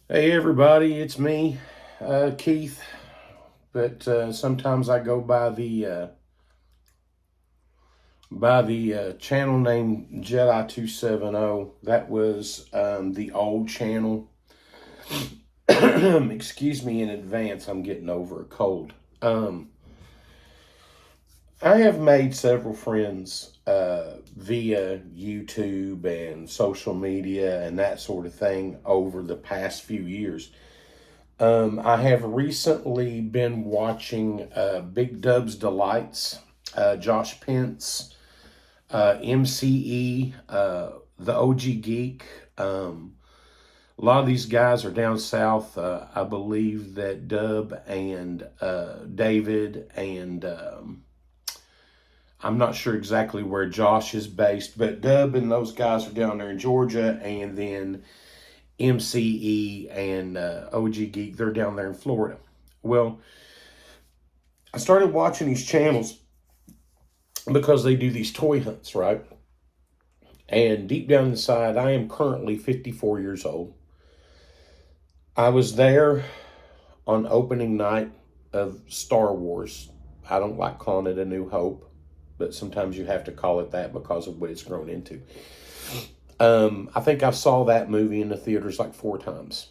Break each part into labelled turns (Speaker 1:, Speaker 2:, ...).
Speaker 1: Hey everybody, it's me, Keith. But sometimes I go by the channel name Jedi 270. That was the old channel. Excuse me in advance. I'm getting over a cold. I have made several friends via YouTube and social media and that sort of thing over the past few years. I have recently been watching Bigdubs Delights, Josh Pence, MCE, the OG Geek. A lot of these guys are down south. I believe that Dub and David and I'm not sure exactly where Josh is based, but Dub and those guys are down there in Georgia, and then MCE and OG Geek, they're down there in Florida. Well, I started watching these channels because they do these toy hunts, right? And deep down inside, I am currently 54 years old. I was there on opening night of Star Wars. I don't like calling it A New Hope, but sometimes you have to call it that because of what it's grown into. I think I saw that movie in the theaters like 4 times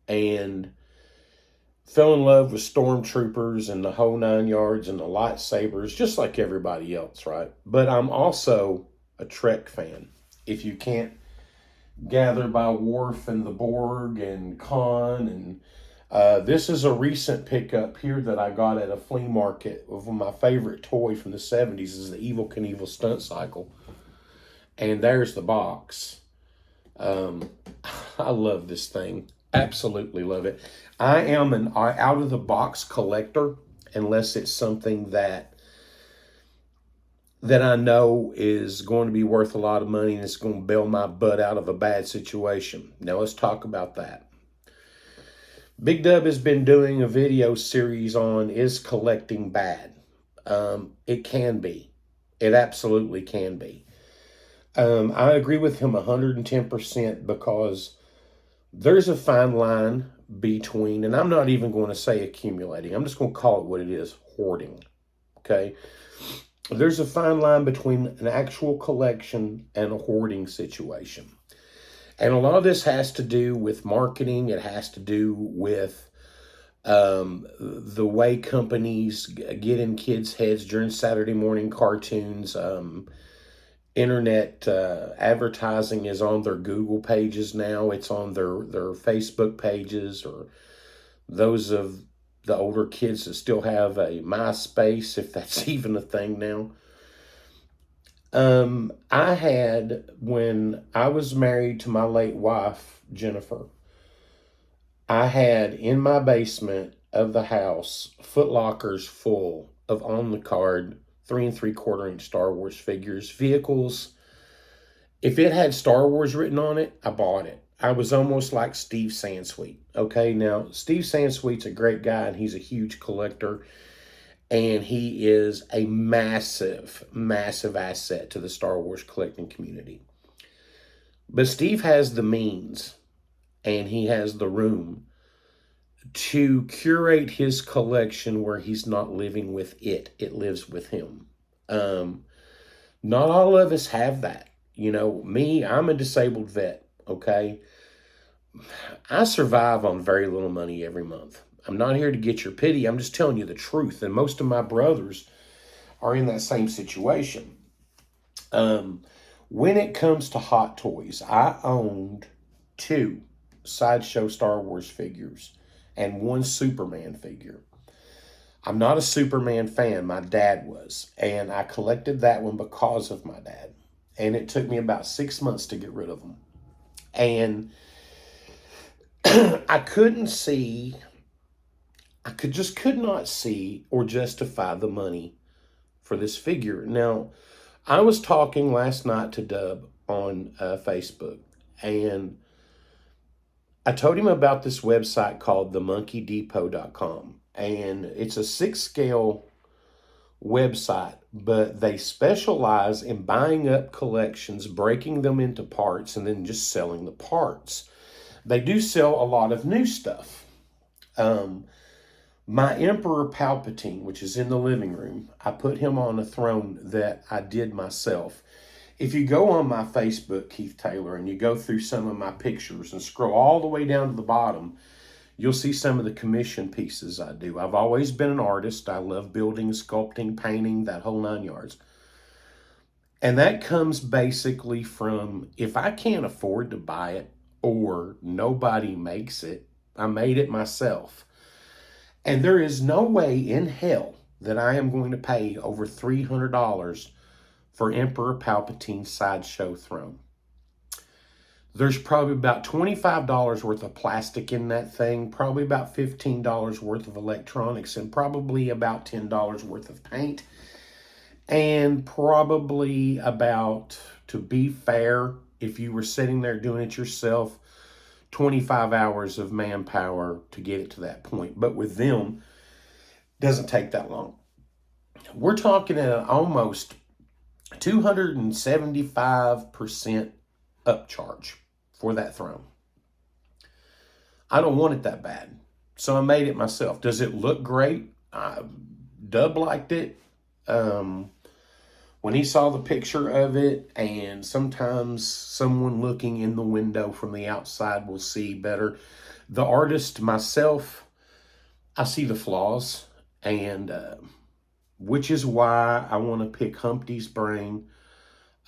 Speaker 1: and fell in love with stormtroopers and the whole 9 yards and the lightsabers, just like everybody else, right? But I'm also a Trek fan. If you can't gather by Worf and the Borg and Khan, and this is a recent pickup here that I got at a flea market of my favorite toy from the 70s is the Evil Knievel stunt cycle. And there's the box. Um, I love this thing. Absolutely love it. I am an out of the box collector unless it's something that I know is going to be worth a lot of money and it's going to bail my butt out of a bad situation. Now let's talk about that. Big Dub has been doing a video series on is collecting bad? It can be. It absolutely can be. I agree with him 110% because there's a fine line between, and I'm not even going to say accumulating, I'm just going to call it what it is, hoarding. Okay? There's a fine line between an actual collection and a hoarding situation. And a lot of this has to do with marketing, it has to do with the way companies get in kids' heads during Saturday morning cartoons. Internet advertising is on their Google pages now. It's on their Facebook pages, or those of the older kids that still have a MySpace, if that's even a thing now. I had, when I was married to my late wife, Jennifer, I had in my basement of the house footlockers full of on the card 3 3/4 inch Star Wars figures, vehicles. If it had Star Wars written on it, I bought it. I was almost like Steve Sansweet. Okay, now Steve Sansweet's a great guy and he's a huge collector and he is a massive, massive asset to the Star Wars collecting community. But Steve has the means and he has the room to curate his collection where he's not living with it, it lives with him. Um, Not all of us have that. You know, me, I'm a disabled vet, okay? I survive on very little money every month. I'm not here to get your pity. I'm just telling you the truth. And most of my brothers are in that same situation. Um, when it comes to Hot Toys, I owned 2 Sideshow Star Wars figures and 1 Superman figure. I'm not a Superman fan. My dad was. And I collected that one because of my dad. And it took me about 6 months to get rid of them. And I couldn't see, could not see or justify the money for this figure. Now, I was talking last night to Dub on Facebook, and I told him about this website called themonkeydepot.com. And it's a 6 scale website, but they specialize in buying up collections, breaking them into parts, and then just selling the parts. They do sell a lot of new stuff. Um, my Emperor Palpatine, which is in the living room, I put him on a throne that I did myself. If you go on my Facebook, Keith Taylor, and you go through some of my pictures and scroll all the way down to the bottom, you'll see some of the commission pieces I do. I've always been an artist. I love building, sculpting, painting, that whole 9 yards. And that comes basically from, if I can't afford to buy it or nobody makes it, I made it myself. And there is no way in hell that I am going to pay over $300 for Emperor Palpatine's sideshow throne. There's probably about $25 worth of plastic in that thing, probably about $15 worth of electronics, and probably about $10 worth of paint. And probably about, to be fair, if you were sitting there doing it yourself, 25 hours of manpower to get it to that point. But with them, it doesn't take that long. We're talking at almost 275% upcharge for that throne. I don't want it that bad, so I made it myself. Does it look great? Dub liked it. When he saw the picture of it, and sometimes someone looking in the window from the outside will see better. The artist, myself, I see the flaws, and which is why I want to pick Humpty's brain.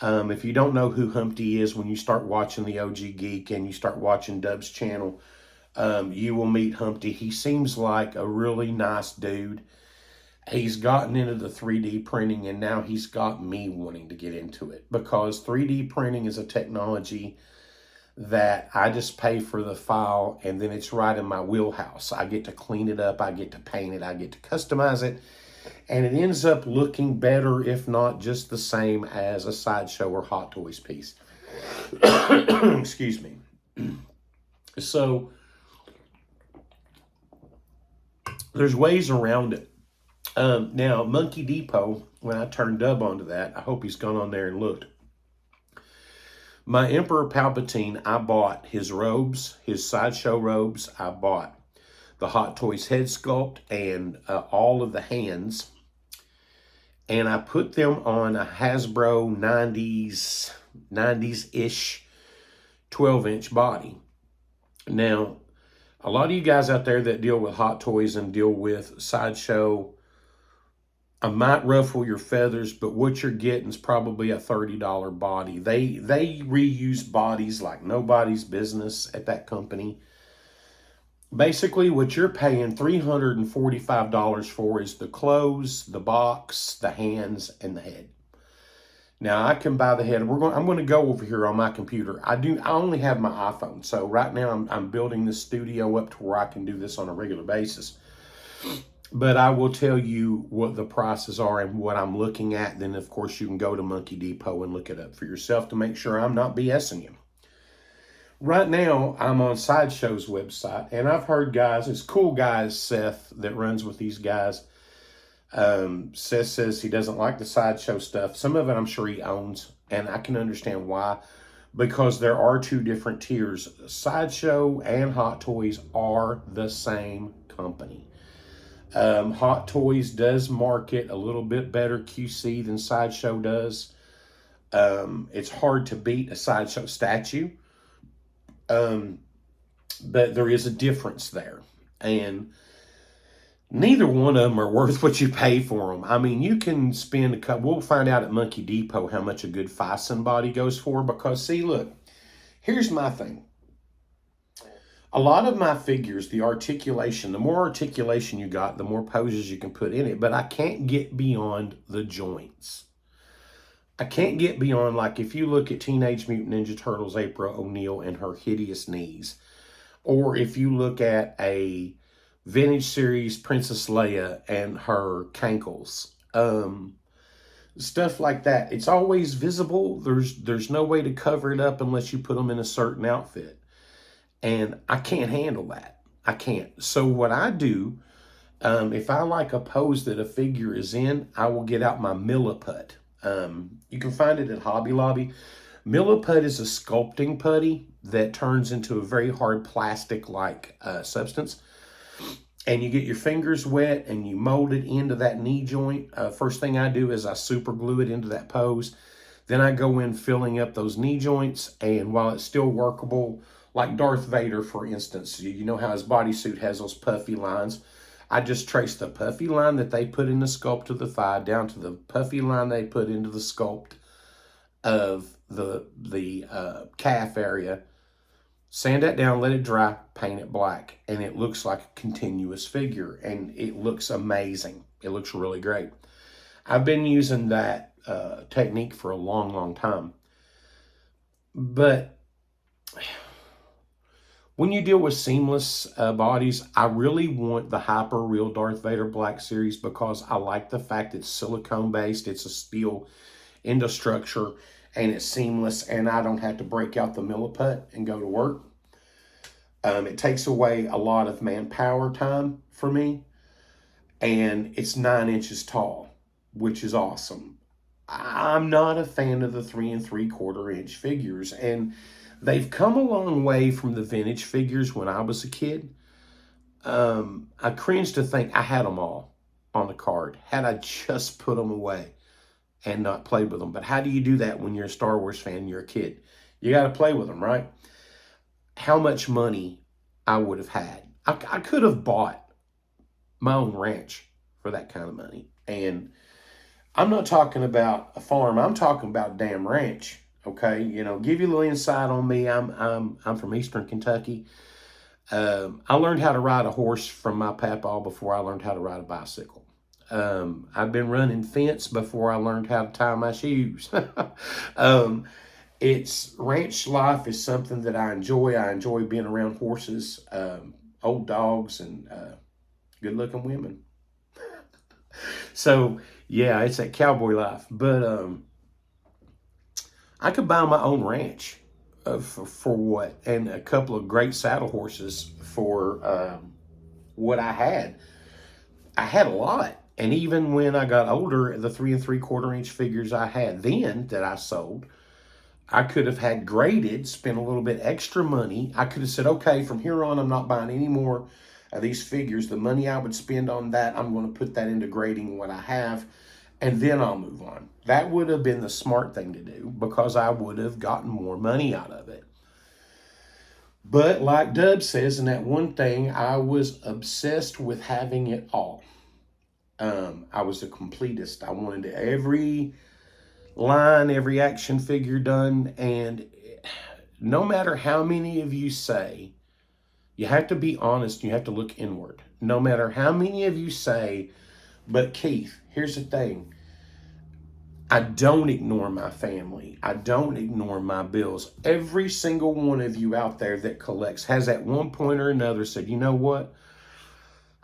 Speaker 1: If you don't know who Humpty is, when you start watching the OG Geek and you start watching Dub's channel, you will meet Humpty. He seems like a really nice dude. He's gotten into the 3D printing, and now he's got me wanting to get into it, because 3D printing is a technology that I just pay for the file, and then it's right in my wheelhouse. I get to clean it up, I get to paint it, I get to customize it, and it ends up looking better, if not just the same as a Sideshow or Hot Toys piece. Excuse me. So there's ways around it. Now, Monkey Depot, when I turned Dub onto that, I hope he's gone on there and looked. My Emperor Palpatine, I bought his robes, his Sideshow robes. I bought the Hot Toys head sculpt and all of the hands. And I put them on a Hasbro 90s-ish 12-inch body. Now, a lot of you guys out there that deal with Hot Toys and deal with Sideshow, I might ruffle your feathers, but what you're getting is probably a $30 body. They reuse bodies like nobody's business at that company. Basically, what you're paying $345 for is the clothes, the box, the hands, and the head. Now, I can buy the head. I'm going to go over here on my computer. I only have my iPhone, so right now I'm building this studio up to where I can do this on a regular basis. But I will tell you what the prices are and what I'm looking at. Then, of course, you can go to Monkey Depot and look it up for yourself to make sure I'm not BSing you. Right now, I'm on Sideshow's website, and I've heard guys, it's cool guys, Seth, that runs with these guys. Seth says he doesn't like the Sideshow stuff. Some of it I'm sure he owns, and I can understand why, because there are two different tiers. Sideshow and Hot Toys are the same company. Hot Toys does market a little bit better QC than Sideshow does. It's hard to beat a Sideshow statue, but there is a difference there, and neither one of them are worth what you pay for them. I mean, you can spend a couple. We'll find out at Monkey Depot how much a good Fison body goes for, because, see, look, here's my thing. A lot of my figures, the articulation, the more articulation you got, the more poses you can put in it. But I can't get beyond the joints. I can't get beyond, like, if you look at Teenage Mutant Ninja Turtles April O'Neil and her hideous knees. Or if you look at a vintage series Princess Leia and her cankles. Stuff like that. It's always visible. There's no way to cover it up unless you put them in a certain outfit. And I can't handle that. I can't. So what I do, if I like a pose that a figure is in, I will get out my Milliput. You can find it at Hobby Lobby. Milliput is a sculpting putty that turns into a very hard plastic-like substance. And you get your fingers wet and you mold it into that knee joint. First thing I do is I super glue it into that pose. Then I go in filling up those knee joints, and while it's still workable, like Darth Vader, for instance, you know how his bodysuit has those puffy lines. I just trace the puffy line that they put in the sculpt of the thigh down to the puffy line they put into the sculpt of the calf area. Sand that down, let it dry, paint it black, and it looks like a continuous figure, and it looks amazing. It looks really great. I've been using that technique for a long, long time. But when you deal with seamless bodies, I really want the Hyper Real Darth Vader Black Series because I like the fact it's silicone based, it's a steel endostructure, and it's seamless, and I don't have to break out the milliput and go to work. It takes away a lot of manpower time for me, and it's 9 inches tall, which is awesome. I'm not a fan of the 3 3/4 inch figures, and they've come a long way from the vintage figures when I was a kid. I cringe to think I had them all on the card had I just put them away and not played with them. But how do you do that when you're a Star Wars fan and you're a kid? You got to play with them, right? How much money I would have had. I could have bought my own ranch for that kind of money. And I'm not talking about a farm. I'm talking about a damn ranch. Okay, give you a little insight on me. I'm from Eastern Kentucky. I learned how to ride a horse from my papa before I learned how to ride a bicycle. I've been running fence before I learned how to tie my shoes. It's ranch life is something that I enjoy. I enjoy being around horses, old dogs, and good-looking women. So yeah, it's that cowboy life. But I could buy my own ranch for what, and a couple of great saddle horses for what I had. I had a lot. And even when I got older, the 3 3/4 inch figures I had then that I sold, I could have had graded, spent a little bit extra money. I could have said, okay, from here on, I'm not buying any more of these figures. The money I would spend on that, I'm going to put that into grading what I have, and then I'll move on. That would have been the smart thing to do because I would have gotten more money out of it. But like Dub says in that one thing, I was obsessed with having it all. I was a completist. I wanted every line, every action figure done. And no matter how many of you say, you have to be honest, you have to look inward. No matter how many of you say, but Keith, here's the thing. I don't ignore my family. I don't ignore my bills. Every single one of you out there that collects has at one point or another said, you know what?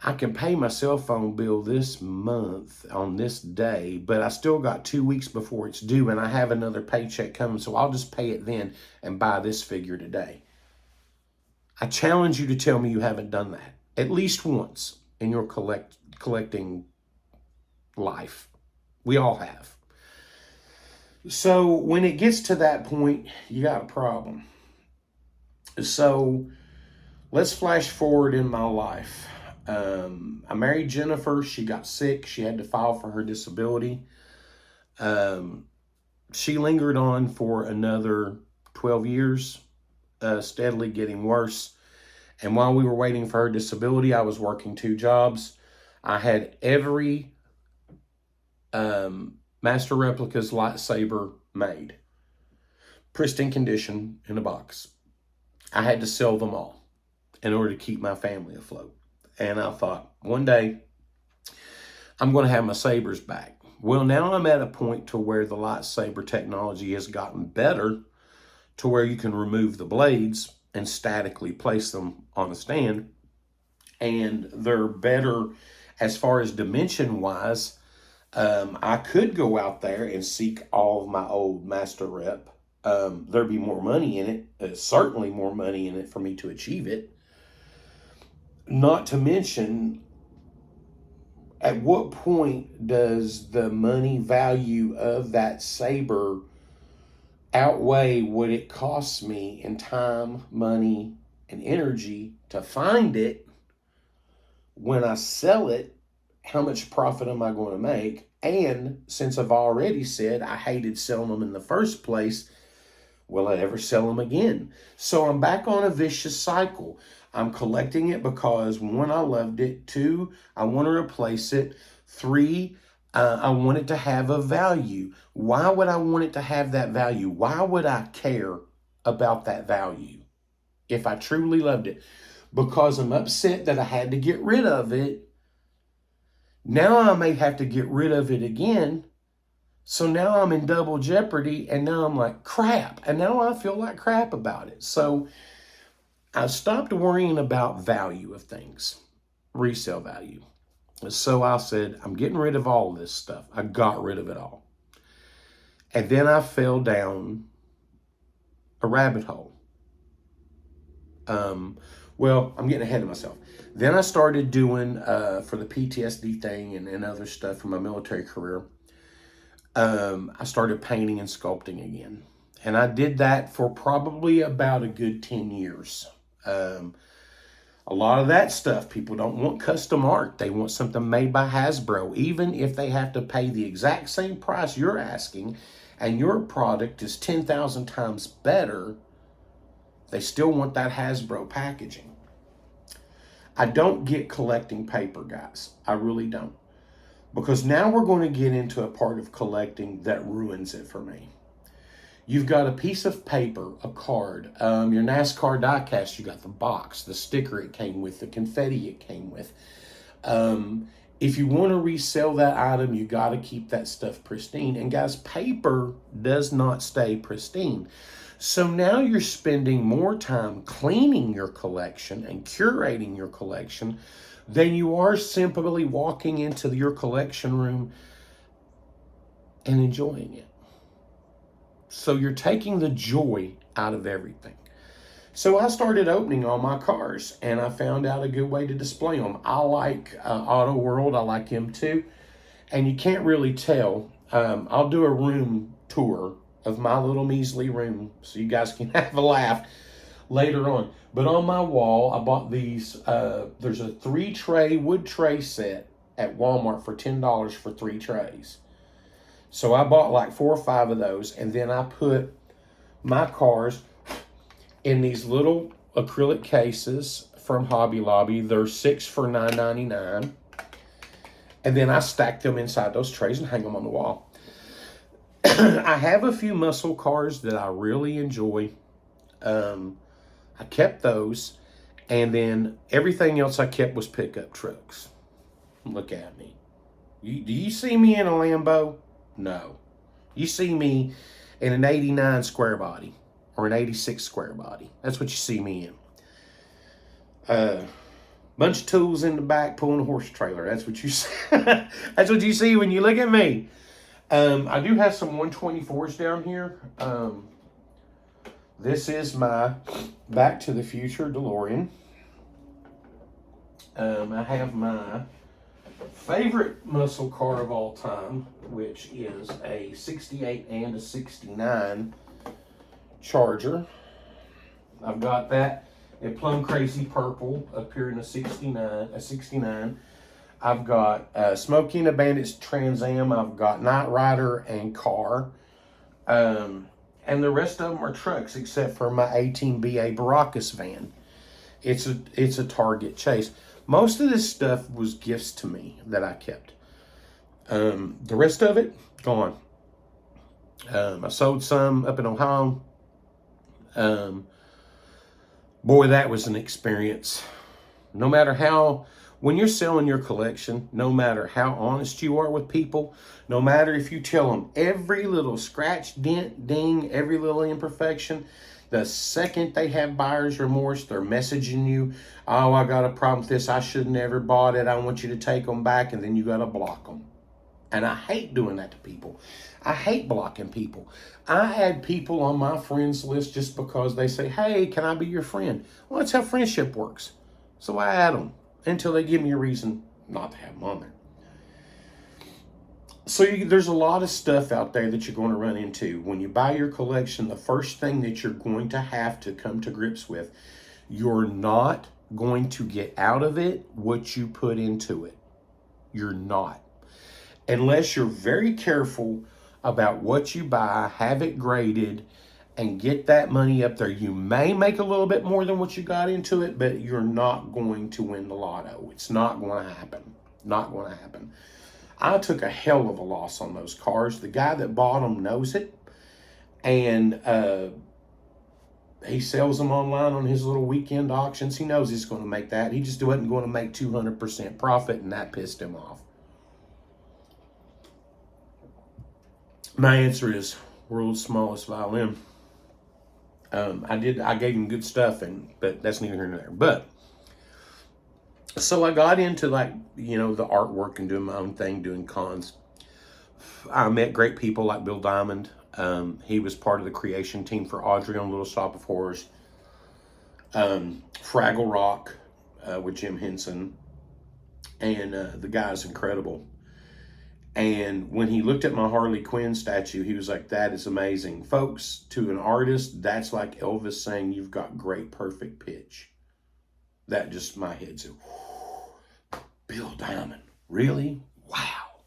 Speaker 1: I can pay my cell phone bill this month on this day, but I still got 2 weeks before it's due and I have another paycheck coming, so I'll just pay it then and buy this figure today. I challenge you to tell me you haven't done that at least once in your collecting life. We all have. So when it gets to that point, you got a problem. So let's flash forward in my life. I married Jennifer. She got sick. She had to file for her disability. She lingered on for another 12 years, steadily getting worse. And while we were waiting for her disability, I was working 2 jobs. I had every Master Replica's lightsaber made, pristine condition in a box. I had to sell them all in order to keep my family afloat. And I thought, one day, I'm going to have my sabers back. Well, now I'm at a point to where the lightsaber technology has gotten better to where you can remove the blades and statically place them on a stand. And they're better as far as dimension-wise. I could go out there and seek all of my old Master Rep. There'd be more money in it. Certainly more money in it for me to achieve it. Not to mention, at what point does the money value of that saber outweigh what it costs me in time, money, and energy to find it. When I sell it, how much profit am I going to make? And since I've already said I hated selling them in the first place, will I ever sell them again? So I'm back on a vicious cycle. I'm collecting it because one, I loved it. Two, I want to replace it. Three, I want it to have a value. Why would I want it to have that value? Why would I care about that value if I truly loved it? Because I'm upset that I had to get rid of it. Now I may have to get rid of it again. So now I'm in double jeopardy, and now I'm like, crap. And now I feel like crap about it. So I stopped worrying about value of things, resale value. So I said, I'm getting rid of all this stuff. I got rid of it all. And then I fell down a rabbit hole. Well, I'm getting ahead of myself. Then I started doing, for the PTSD thing and other stuff from my military career, I started painting and sculpting again. And I did that for probably about a good 10 years. A lot of that stuff, people don't want custom art. They want something made by Hasbro. Even if they have to pay the exact same price you're asking and your product is 10,000 times better, they still want that Hasbro packaging. I don't get collecting paper, guys. I really don't. Because now we're going to get into a part of collecting that ruins it for me. You've got a piece of paper, a card, your NASCAR diecast, you got the box, the sticker it came with, the confetti it came with. If you want to resell that item, you got to keep that stuff pristine. And guys, paper does not stay pristine. So now you're spending more time cleaning your collection and curating your collection than you are simply walking into your collection room and enjoying it. So you're taking the joy out of everything. So I started opening all my cars, and I found out a good way to display them. I like Auto World. I like them too. And you can't really tell. I'll do a room tour of my little measly room so you guys can have a laugh later on. But on my wall, I bought these. There's a 3-tray wood tray set at Walmart for $10 for 3 trays. So I bought like 4 or 5 of those, and then I put my cars in these little acrylic cases from Hobby Lobby. They're 6 for $9.99. And then I stack them inside those trays and hang them on the wall. I have a few muscle cars that I really enjoy. I kept those, and then everything else I kept was pickup trucks. Look at me. Do you see me in a Lambo? No. You see me in an 89 square body or an 86 square body. That's what you see me in. Bunch of tools in the back pulling a horse trailer. That's what you see. That's what you see when you look at me. I do have some 124s down here. This is my Back to the Future DeLorean. I have my favorite muscle car of all time, which is a 68 and a 69 Charger. I've got that in plum crazy purple up here in a 69. I've got Smokey and the Bandit's Trans Am. I've got Knight Rider and Car. And the rest of them are trucks, except for my 18BA Baracus van. It's a Target Chase. Most of this stuff was gifts to me that I kept. The rest of it, gone. I sold some up in Ohio. Boy, that was an experience. No matter how, when you're selling your collection, no matter how honest you are with people, no matter if you tell them every little scratch, dent, ding, every little imperfection, the second they have buyer's remorse, they're messaging you, oh, I got a problem with this, I should have never bought it, I want you to take them back, and then you got to block them. And I hate doing that to people. I hate blocking people. I add people on my friends list just because they say, hey, can I be your friend? Well, that's how friendship works. So I add them until they give me a reason not to have them on there. So there's a lot of stuff out there that you're going to run into. When you buy your collection, the first thing that you're going to have to come to grips with, you're not going to get out of it what you put into it. You're not. Unless you're very careful about what you buy, have it graded, and get that money up there. You may make a little bit more than what you got into it, but you're not going to win the lotto. It's not going to happen. Not going to happen. I took a hell of a loss on those cars. The guy that bought them knows it, and he sells them online on his little weekend auctions. He knows he's going to make that. He just wasn't going to make 200% profit, and that pissed him off. My answer is world's smallest violin. I gave him good stuff, but that's neither here nor there. But so I got into the artwork and doing my own thing, doing cons. I met great people like Bill Diamond. He was part of the creation team for Audrey on Little Shop of Horrors. Fraggle Rock with Jim Henson. And the guy's incredible. And when he looked at my Harley Quinn statue, he was like, that is amazing. Folks, to an artist, that's like Elvis saying, you've got great, perfect pitch. That just, my head said, Bill Diamond, really? Wow.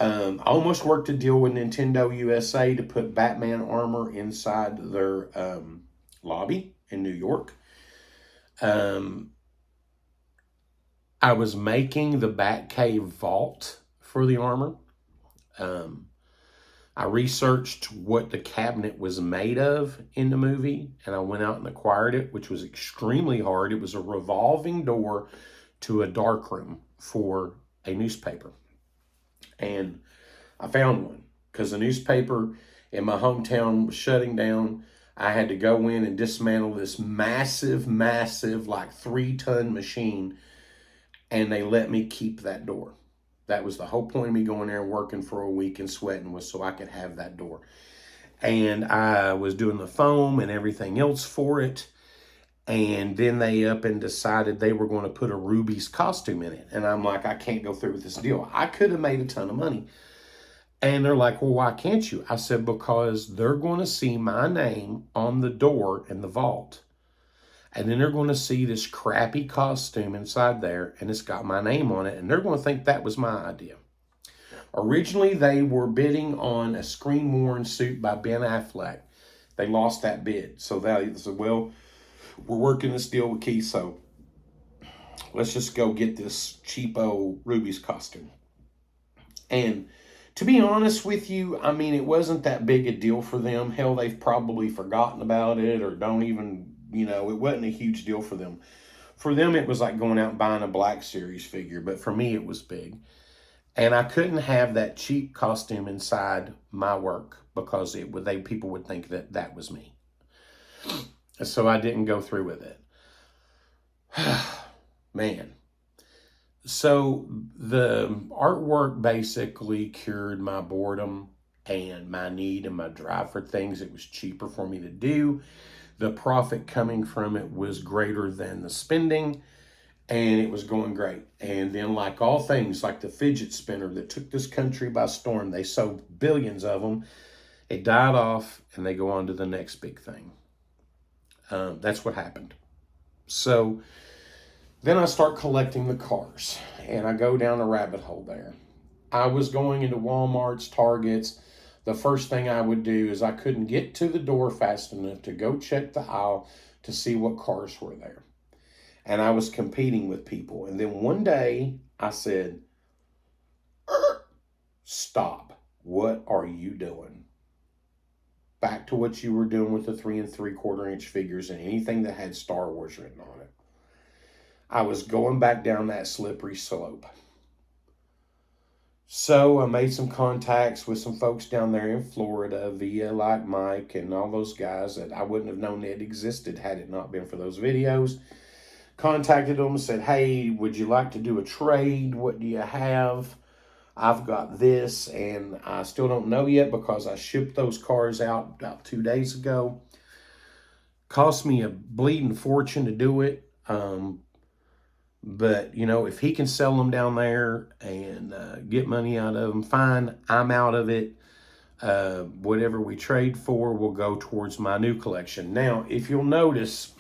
Speaker 1: I almost worked a deal with Nintendo USA to put Batman armor inside their lobby in New York. I was making the Batcave vault for the armor. I researched what the cabinet was made of in the movie, and I went out and acquired it, which was extremely hard. It was a revolving door to a darkroom for a newspaper. And I found one because the newspaper in my hometown was shutting down. I had to go in and dismantle this massive, like 3-ton machine, and they let me keep that door. That was the whole point of me going there and working for a week and sweating, was so I could have that door. And I was doing the foam and everything else for it. And then they up and decided they were going to put a Ruby's costume in it. And I'm like, I can't go through with this deal. I could have made a ton of money. And they're like, well, why can't you? I said, because they're going to see my name on the door in the vault. And then they're going to see this crappy costume inside there, and it's got my name on it, and they're going to think that was my idea. Originally, they were bidding on a screen-worn suit by Ben Affleck. They lost that bid. So they said, well, we're working this deal with Keith, so let's just go get this cheapo Ruby's costume. And to be honest with you, I mean, it wasn't that big a deal for them. Hell, they've probably forgotten about it or don't even, it wasn't a huge deal for them. For them, it was like going out and buying a Black Series figure, but for me, it was big. And I couldn't have that cheap costume inside my work because people would think that that was me. So I didn't go through with it. Man. So the artwork basically cured my boredom and my need and my drive for things. It was cheaper for me to do. The profit coming from it was greater than the spending, and it was going great. And then, like all things, like the fidget spinner that took this country by storm, they sold billions of them. It died off, and they go on to the next big thing. That's what happened. So then I start collecting the cars, and I go down a rabbit hole there. I was going into Walmart's, Targets. The first thing I would do is I couldn't get to the door fast enough to go check the aisle to see what cars were there. And I was competing with people. And then one day I said, stop. What are you doing? Back to what you were doing with the 3 3/4 inch figures and anything that had Star Wars written on it. I was going back down that slippery slope. So I made some contacts with some folks down there in Florida via like Mike and all those guys that I wouldn't have known that existed had it not been for those videos. Contacted them and said, hey, would you like to do a trade? What do you have? I've got this, and I still don't know yet because I shipped those cars out about 2 days ago. Cost me a bleeding fortune to do it. But, you know, if he can sell them down there and get money out of them, fine. I'm out of it. Whatever we trade for will go towards my new collection. Now, if you'll notice,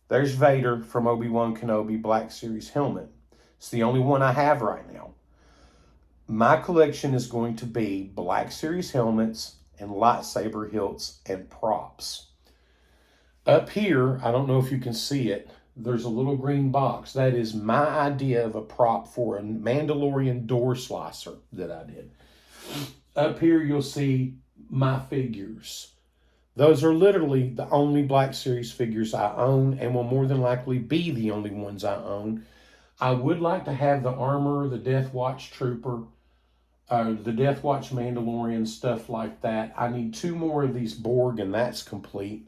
Speaker 1: there's Vader from Obi-Wan Kenobi Black Series helmet. It's the only one I have right now. My collection is going to be Black Series helmets and lightsaber hilts and props. Up here, I don't know if you can see it, there's a little green box. That is my idea of a prop for a Mandalorian door slicer that I did. Up here, you'll see my figures. Those are literally the only Black Series figures I own and will more than likely be the only ones I own. I would like to have the armor, the Death Watch Trooper, the Death Watch Mandalorian, stuff like that. I need 2 more of these Borg and that's complete.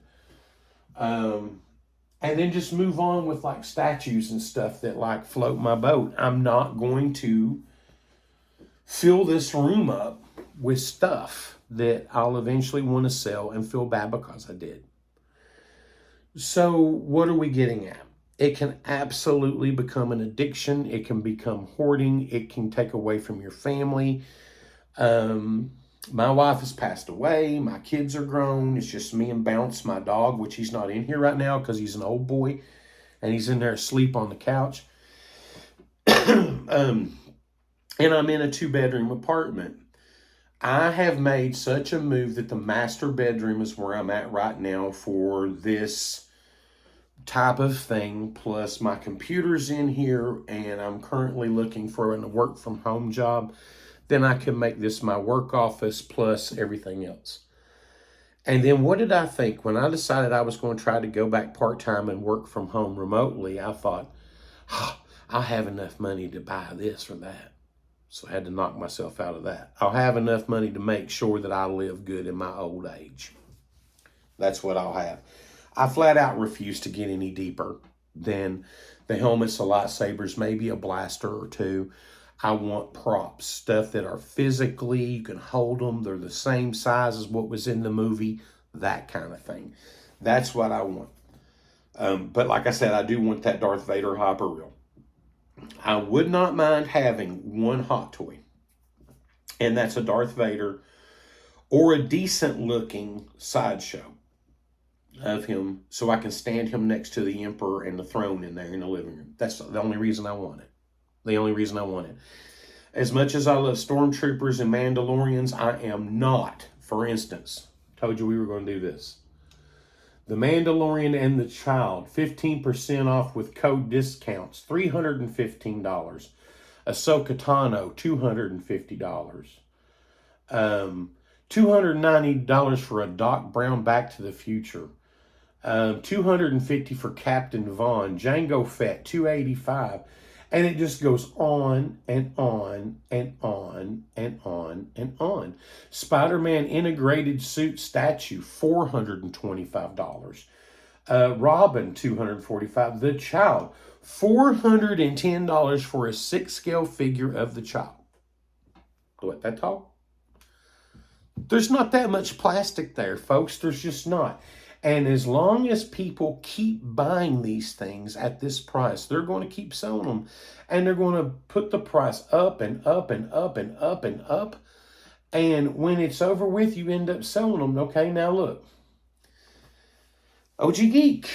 Speaker 1: And then just move on with like statues and stuff that like float my boat. I'm not going to fill this room up with stuff that I'll eventually want to sell and feel bad because I did. So what are we getting at? It can absolutely become an addiction. It can become hoarding. It can take away from your family. My wife has passed away. My kids are grown. It's just me and Bounce, my dog, which he's not in here right now because he's an old boy and he's in there asleep on the couch. And I'm in a 2-bedroom apartment. I have made such a move that the master bedroom is where I'm at right now for this type of thing. Plus my computer's in here and I'm currently looking for a work from home job. Then I can make this my work office plus everything else. And then what did I think? When I decided I was going to try to go back part-time and work from home remotely, I thought, I'll have enough money to buy this or that. So I had to knock myself out of that. I'll have enough money to make sure that I live good in my old age. That's what I'll have. I flat out refuse to get any deeper than the helmets, the lightsabers, maybe a blaster or 2. I want props, stuff that are physically, you can hold them, they're the same size as what was in the movie, that kind of thing. That's what I want. But like I said, I do want that Darth Vader hopper reel. I would not mind having one hot toy, and that's a Darth Vader or a decent looking sideshow of him so I can stand him next to the Emperor and the throne in there in the living room. That's the only reason I want it. The only reason I want it. As much as I love Stormtroopers and Mandalorians, I am not, for instance, told you we were going to do this. The Mandalorian and the Child, 15% off with code discounts, $315. Ahsoka Tano, $250. $290 for a Doc Brown Back to the Future. $250 for Captain Vaughn. Jango Fett, $285. And it just goes on and on and on and on and on. Spider-Man integrated suit statue, $425. Robin, $245. The Child, $410 for a 6-scale figure of the Child. What, that tall? There's not that much plastic there, folks. There's just not. And as long as people keep buying these things at this price, they're going to keep selling them. And they're going to put the price up and up and up and up and up. And when it's over with, you end up selling them. Okay, now look. OG Geek,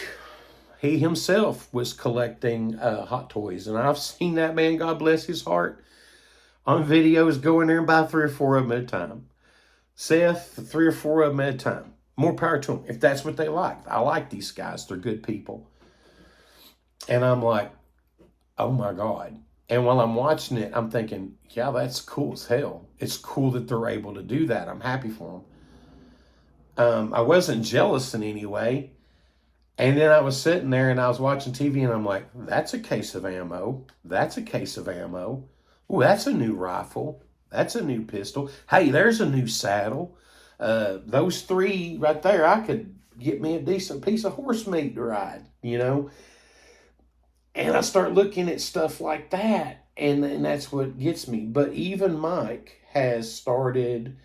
Speaker 1: he himself was collecting Hot Toys. And I've seen that man, God bless his heart, on videos go in there and buy 3 or 4 of them at a time. Seth, 3 or 4 of them at a time. More power to them, if that's what they like. I like these guys. They're good people. And I'm like, oh my God. And while I'm watching it, I'm thinking, yeah, that's cool as hell. It's cool that they're able to do that. I'm happy for them. I wasn't jealous in any way. And then I was sitting there and I was watching TV and I'm like, that's a case of ammo. That's a case of ammo. Oh, that's a new rifle. That's a new pistol. Hey, there's a new saddle. Those 3 right there, I could get me a decent piece of horse meat to ride, you know. And I start looking at stuff like that, and that's what gets me. But even Mike has started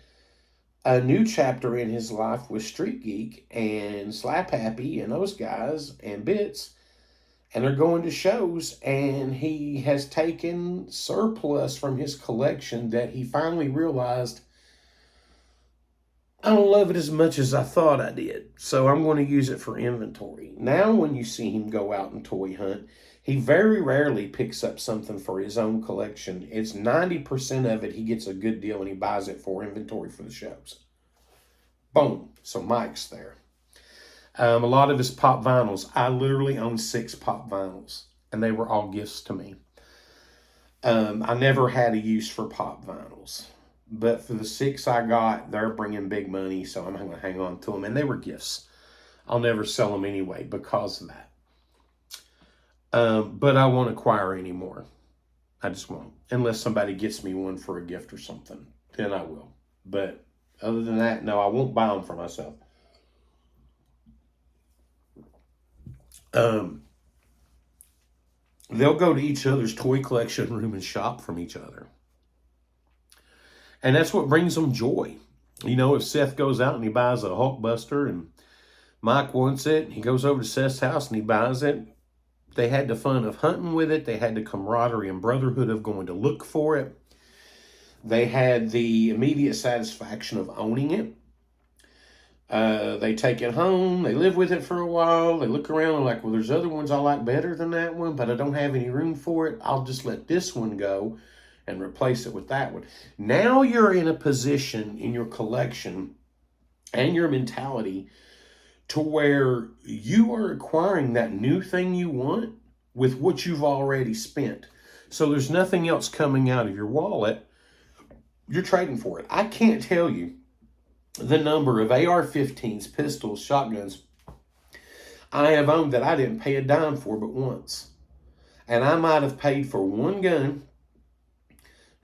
Speaker 1: a new chapter in his life with Street Geek and Slap Happy and those guys and Bits. And they're going to shows, and he has taken surplus from his collection that he finally realized, I don't love it as much as I thought I did, so I'm going to use it for inventory. Now, when you see him go out and toy hunt, he very rarely picks up something for his own collection. It's 90% of it he gets a good deal and he buys it for inventory for the shows. Boom. So Mike's there. A lot of his pop vinyls. I literally own 6 pop vinyls, and they were all gifts to me. I never had a use for pop vinyls. But for the 6 I got, they're bringing big money, so I'm going to hang on to them. And they were gifts. I'll never sell them anyway because of that. But I won't acquire any more. I just won't. Unless somebody gets me one for a gift or something. Then I will. But other than that, no, I won't buy them for myself. They'll go to each other's toy collection room and shop from each other. And that's what brings them joy. You know, if Seth goes out and he buys a Hulkbuster and Mike wants it, he goes over to Seth's house and he buys it. They had the fun of hunting with it. They had the camaraderie and brotherhood of going to look for it. They had the immediate satisfaction of owning it. They take it home. They live with it for a while. They look around and like, well, there's other ones I like better than that one, but I don't have any room for it. I'll just let this one go and replace it with that one. Now you're in a position in your collection and your mentality to where you are acquiring that new thing you want with what you've already spent. So there's nothing else coming out of your wallet. You're trading for it. I can't tell you the number of AR-15s, pistols, shotguns I have owned that I didn't pay a dime for but once. And I might have paid for one gun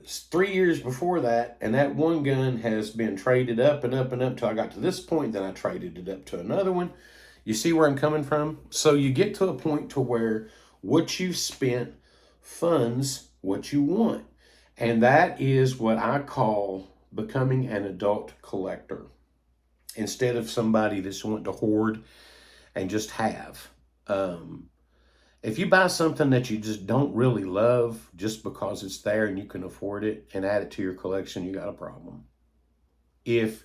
Speaker 1: 3 years before that, and that one gun has been traded up and up and up till I got to this point. Then I traded it up to another one. You see where I'm coming from? So you get to a point to where what you've spent funds what you want. And that is what I call becoming an adult collector. Instead of somebody that's wanting to hoard and just have. If you buy something that you just don't really love just because it's there and you can afford it and add it to your collection, you got a problem. If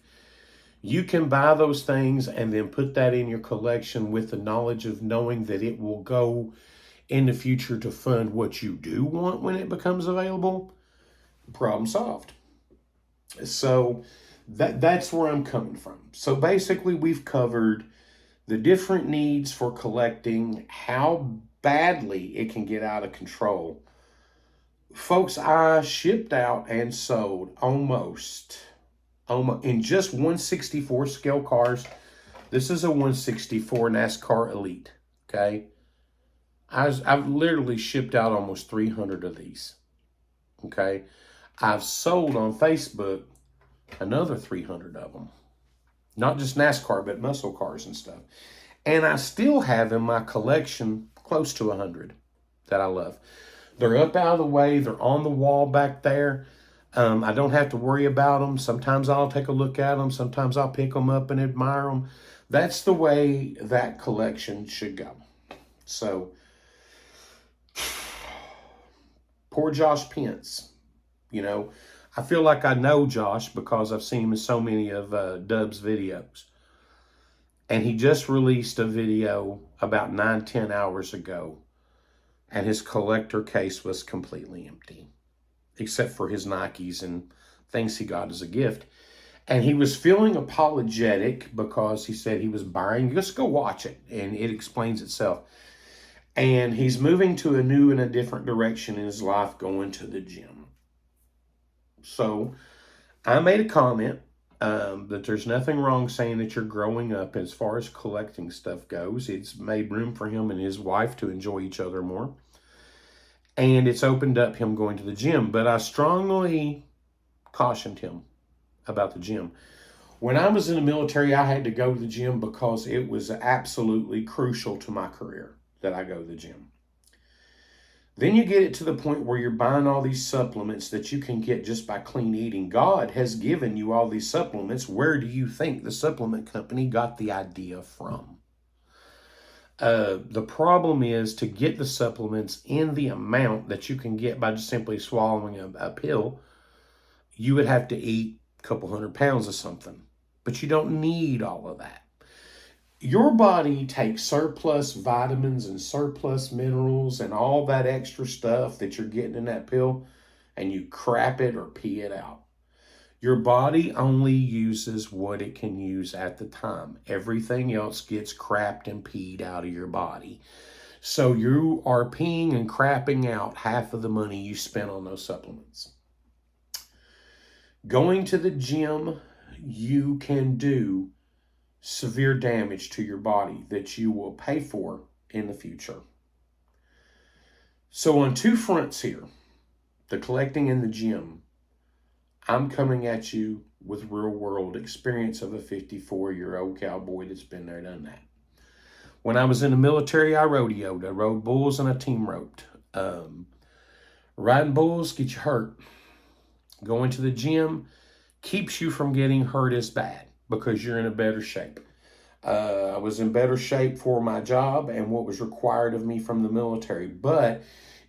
Speaker 1: you can buy those things and then put that in your collection with the knowledge of knowing that it will go in the future to fund what you do want when it becomes available, problem solved. So that's where I'm coming from. So basically we've covered the different needs for collecting, how badly it can get out of control. Folks, I shipped out and sold almost in just 164 scale cars. This is a 164 NASCAR Elite, okay? I've literally shipped out almost 300 of these, okay? I've sold on Facebook another 300 of them. Not just NASCAR, but muscle cars and stuff. And I still have in my collection close to 100 that I love. They're up out of the way. They're on the wall back there. I don't have to worry about them. Sometimes I'll take a look at them. Sometimes I'll pick them up and admire them. That's the way that collection should go. So, poor Josh Pence. You know, I feel like I know Josh because I've seen him in so many of Dub's videos. And he just released a video about 9-10 hours ago. And his collector case was completely empty. Except for his Nikes and things he got as a gift. And he was feeling apologetic because he said he was buying. Just go watch it and it explains itself. And he's moving to a new and a different direction in his life, going to the gym. So I made a comment that there's nothing wrong saying that you're growing up as far as collecting stuff goes. It's made room for him and his wife to enjoy each other more. And it's opened up him going to the gym. But I strongly cautioned him about the gym. When I was in the military, I had to go to the gym because it was absolutely crucial to my career that I go to the gym. Then you get it to the point where you're buying all these supplements that you can get just by clean eating. God has given you all these supplements. Where do you think the supplement company got the idea from? The problem is to get the supplements in the amount that you can get by just simply swallowing a pill, you would have to eat a couple 100 pounds of something. But you don't need all of that. Your body takes surplus vitamins and surplus minerals and all that extra stuff that you're getting in that pill, and you crap it or pee it out. Your body only uses what it can use at the time. Everything else gets crapped and peed out of your body. So you are peeing and crapping out half of the money you spent on those supplements. Going to the gym, you can do severe damage to your body that you will pay for in the future. So on two fronts here, the collecting and the gym, I'm coming at you with real world experience of a 54-year-old cowboy that's been there, done that. When I was in the military, I rodeoed. I rode bulls and I team roped. Riding bulls get you hurt. Going to the gym keeps you from getting hurt as bad because you're in a better shape. I was in better shape for my job and what was required of me from the military. But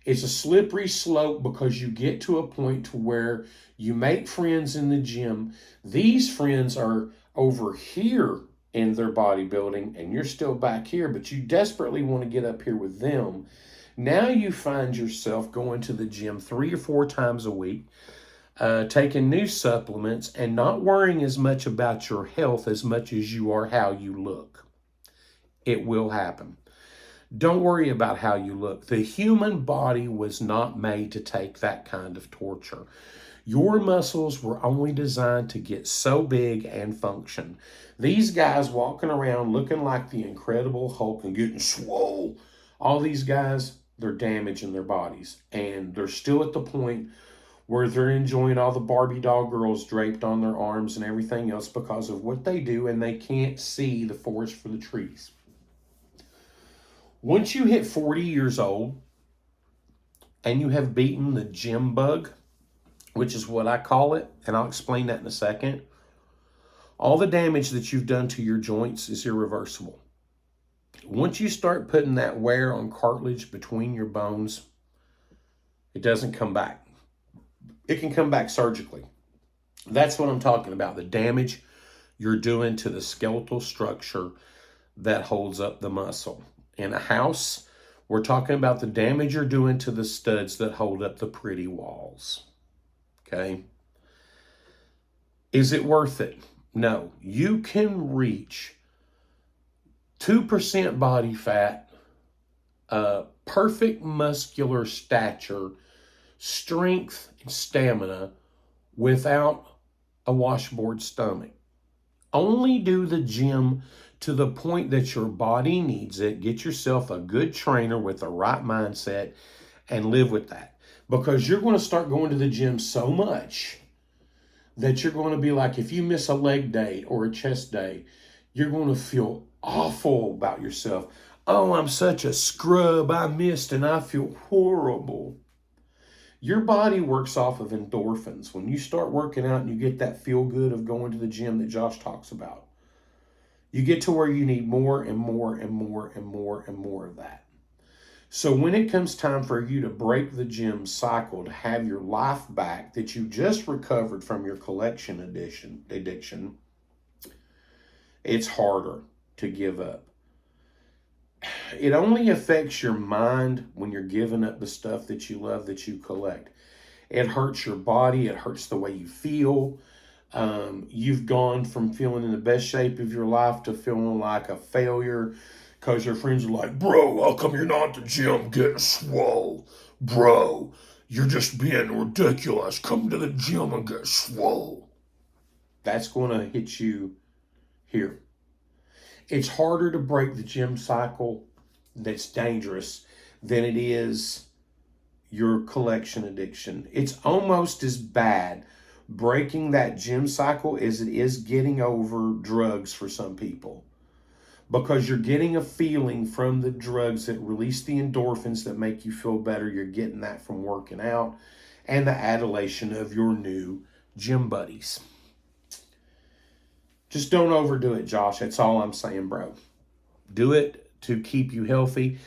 Speaker 1: it's a slippery slope because you get to a point to where you make friends in the gym. These friends are over here in their bodybuilding and you're still back here, but you desperately want to get up here with them. Now you find yourself going to the gym 3 or 4 times a week, taking new supplements and not worrying as much about your health as much as you are how you look. It will happen. Don't worry about how you look. The human body was not made to take that kind of torture. Your muscles were only designed to get so big and function. These guys walking around looking like the Incredible Hulk and getting swole, all these guys, they're damaging their bodies. And they're still at the point where they're enjoying all the Barbie doll girls draped on their arms and everything else because of what they do, and they can't see the forest for the trees. Once you hit 40 years old and you have beaten the gym bug, which is what I call it, and I'll explain that in a second, all the damage that you've done to your joints is irreversible. Once you start putting that wear on cartilage between your bones, it doesn't come back. It can come back surgically. That's what I'm talking about, the damage you're doing to the skeletal structure that holds up the muscle. In a house, we're talking about the damage you're doing to the studs that hold up the pretty walls. Okay? Is it worth it? No. You can reach 2% body fat, perfect muscular stature, strength, and stamina without a washboard stomach. Only do the gym to the point that your body needs it. Get yourself a good trainer with the right mindset and live with that. Because you're going to start going to the gym so much that you're going to be like, if you miss a leg day or a chest day, you're going to feel awful about yourself. Oh, I'm such a scrub. I missed and I feel horrible. Your body works off of endorphins. When you start working out and you get that feel good of going to the gym that Josh talks about, you get to where you need more and more and more and more and more of that. So when it comes time for you to break the gym cycle, to have your life back that you just recovered from your collection addiction, it's harder to give up. It only affects your mind when you're giving up the stuff that you love that you collect. It hurts your body. It hurts the way you feel. You've gone from feeling in the best shape of your life to feeling like a failure because your friends are like, bro, how come you're not at the gym getting swole? Bro, you're just being ridiculous. Come to the gym and get swole. That's going to hit you here. It's harder to break the gym cycle that's dangerous than it is your collection addiction. It's almost as bad breaking that gym cycle as it is getting over drugs for some people. Because you're getting a feeling from the drugs that release the endorphins that make you feel better. You're getting that from working out and the adulation of your new gym buddies. Just don't overdo it, Josh. That's all I'm saying, bro. Do it to keep you healthy.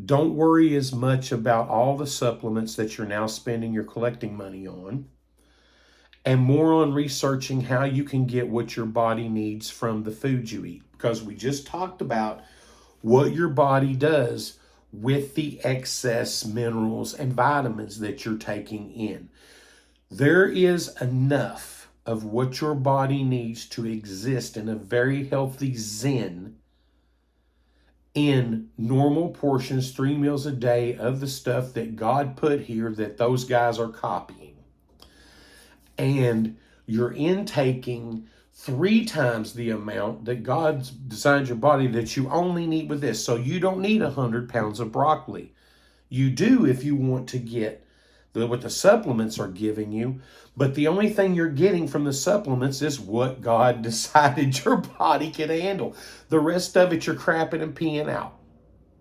Speaker 1: Don't worry as much about all the supplements that you're now spending your collecting money on, and more on researching how you can get what your body needs from the food you eat. Because we just talked about what your body does with the excess minerals and vitamins that you're taking in. There is enough of what your body needs to exist in a very healthy zen in normal portions, 3 meals a day of the stuff that God put here that those guys are copying. And you're intaking 3 times the amount that God's designed your body that you only need with this. So you don't need 100 pounds of broccoli. You do if you want to get what the supplements are giving you. But the only thing you're getting from the supplements is what God decided your body can handle. The rest of it, you're crapping and peeing out.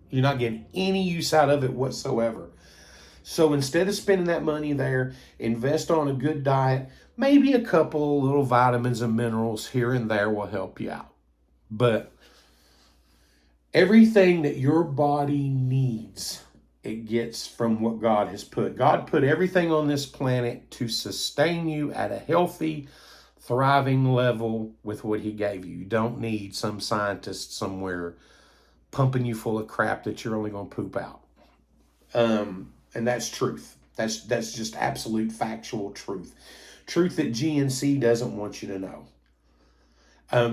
Speaker 1: You're not getting any use out of it whatsoever. So instead of spending that money there, invest on a good diet. Maybe a couple little vitamins and minerals here and there will help you out. But everything that your body needs, it gets from what God has put. God put everything on this planet to sustain you at a healthy, thriving level with what he gave you. You don't need some scientist somewhere pumping you full of crap that you're only going to poop out. And that's truth. That's just absolute factual truth. Truth that GNC doesn't want you to know.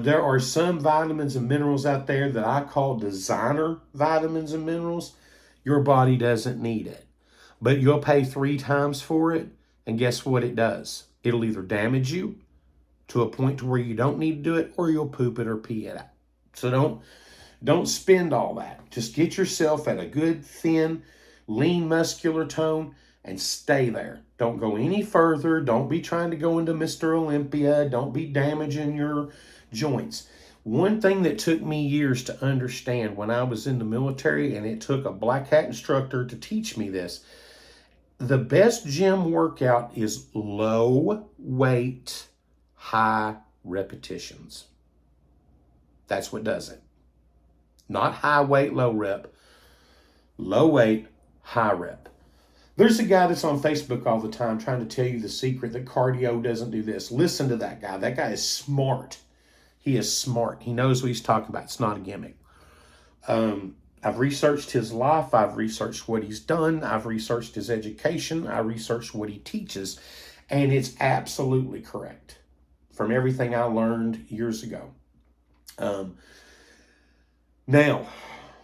Speaker 1: There are some vitamins and minerals out there that I call designer vitamins and minerals. Your body doesn't need it. But you'll pay 3 times for it, and guess what it does? It'll either damage you to a point to where you don't need to do it, or you'll poop it or pee it out. So don't spend all that. Just get yourself at a good, thin, lean, muscular tone and stay there. Don't go any further. Don't be trying to go into Mr. Olympia. Don't be damaging your joints. One thing that took me years to understand when I was in the military, and it took a black hat instructor to teach me this, the best gym workout is low weight, high repetitions. That's what does it. Not high weight, low rep. Low weight, high rep. There's a guy that's on Facebook all the time trying to tell you the secret that cardio doesn't do this. Listen to that guy. That guy is smart. He is smart. He knows what he's talking about. It's not a gimmick. I've researched his life. I've researched what he's done. I've researched his education. I researched what he teaches. And it's absolutely correct from everything I learned years ago. Now,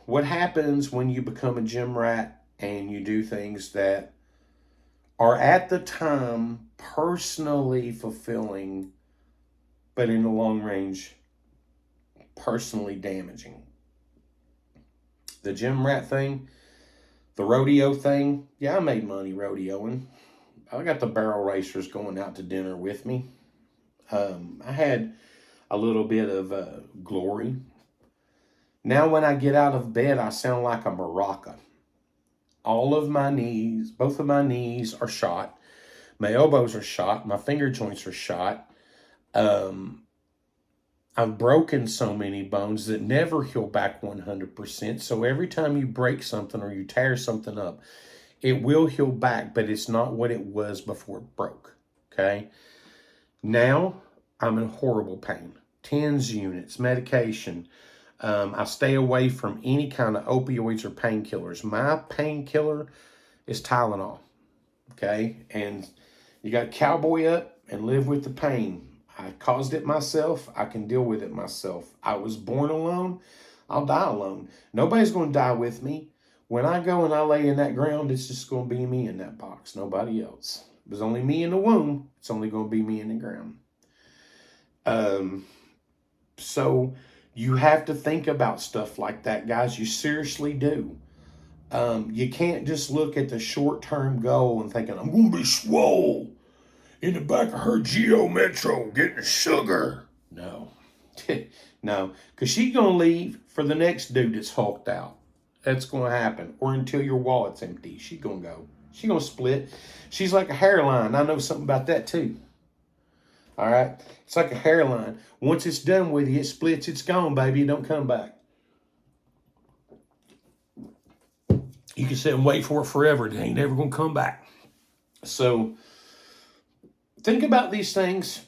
Speaker 1: what happens when you become a gym rat and you do things that are at the time personally fulfilling, but in the long range, personally damaging? The gym rat thing, the rodeo thing, yeah, I made money rodeoing. I got the barrel racers going out to dinner with me. I had a little bit of glory. Now when I get out of bed, I sound like a maraca. All of my knees, both of my knees are shot. My elbows are shot. My finger joints are shot. I've broken so many bones that never heal back 100%. So every time you break something or you tear something up, it will heal back, but it's not what it was before it broke. Okay? Now I'm in horrible pain. TENS units, medication. I stay away from any kind of opioids or painkillers. My painkiller is Tylenol. Okay? And you got to cowboy up and live with the pain. I caused it myself. I can deal with it myself. I was born alone. I'll die alone. Nobody's going to die with me. When I go and I lay in that ground, it's just going to be me in that box. Nobody else. If it was only me in the womb, it's only going to be me in the ground. So you have to think about stuff like that, guys. You seriously do. You can't just look at the short-term goal and thinking, I'm going to be swole in the back of her Geo Metro getting sugar. No. No. Because she's going to leave for the next dude that's hulked out. That's going to happen. Or until your wallet's empty. She's going to go. She's going to split. She's like a hairline. I know something about that too. All right? It's like a hairline. Once it's done with you, it splits. It's gone, baby. It don't come back. You can sit and wait for it forever. It ain't never going to come back. So think about these things.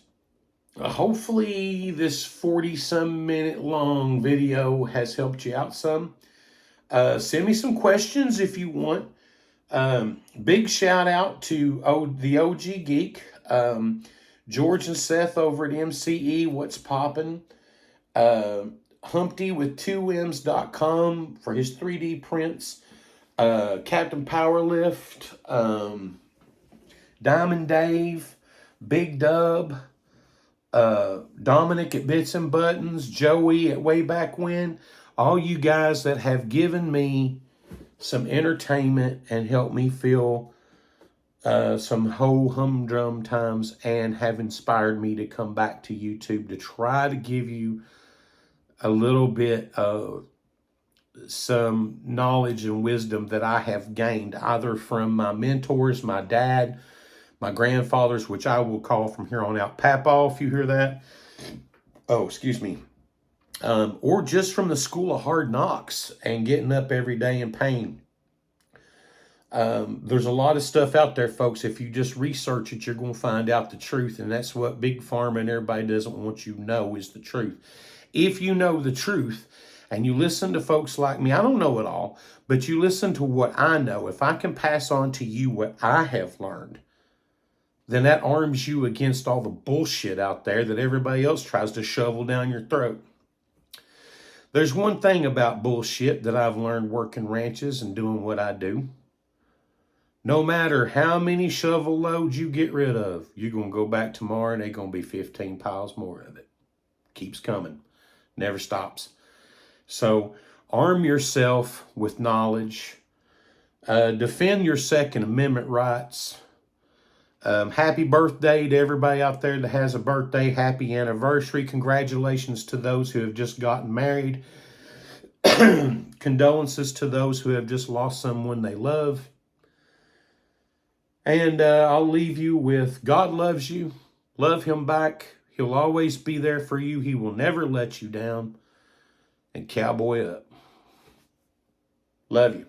Speaker 1: Hopefully this 40-some minute long video has helped you out some. Send me some questions if you want. Big shout out to the OG Geek, George and Seth over at MCE, What's Poppin', Humpty with 2Ms.com for his 3D prints, Captain Powerlift, Diamond Dave, Bigdub, Dominic at Bits and Buttons, Joey at Way Back When, all you guys that have given me some entertainment and helped me feel some humdrum times and have inspired me to come back to YouTube to try to give you a little bit of some knowledge and wisdom that I have gained either from my mentors, my dad, my grandfathers, which I will call from here on out Papa, if you hear that. Oh, excuse me. Or just from the school of hard knocks and getting up every day in pain. There's a lot of stuff out there, folks. If you just research it, you're going to find out the truth. And that's what Big Pharma and everybody doesn't want you to know is the truth. If you know the truth and you listen to folks like me, I don't know it all, but you listen to what I know. If I can pass on to you what I have learned, then that arms you against all the bullshit out there that everybody else tries to shovel down your throat. There's one thing about bullshit that I've learned working ranches and doing what I do. No matter how many shovel loads you get rid of, you're going to go back tomorrow and there's going to be 15 piles more of it. Keeps coming. Never stops. So arm yourself with knowledge. Defend your Second Amendment rights. Happy birthday to everybody out there that has a birthday. Happy anniversary. Congratulations to those who have just gotten married. Condolences to those who have just lost someone they love. And I'll leave you with God loves you. Love him back. He'll always be there for you. He will never let you down. And cowboy up. Love you.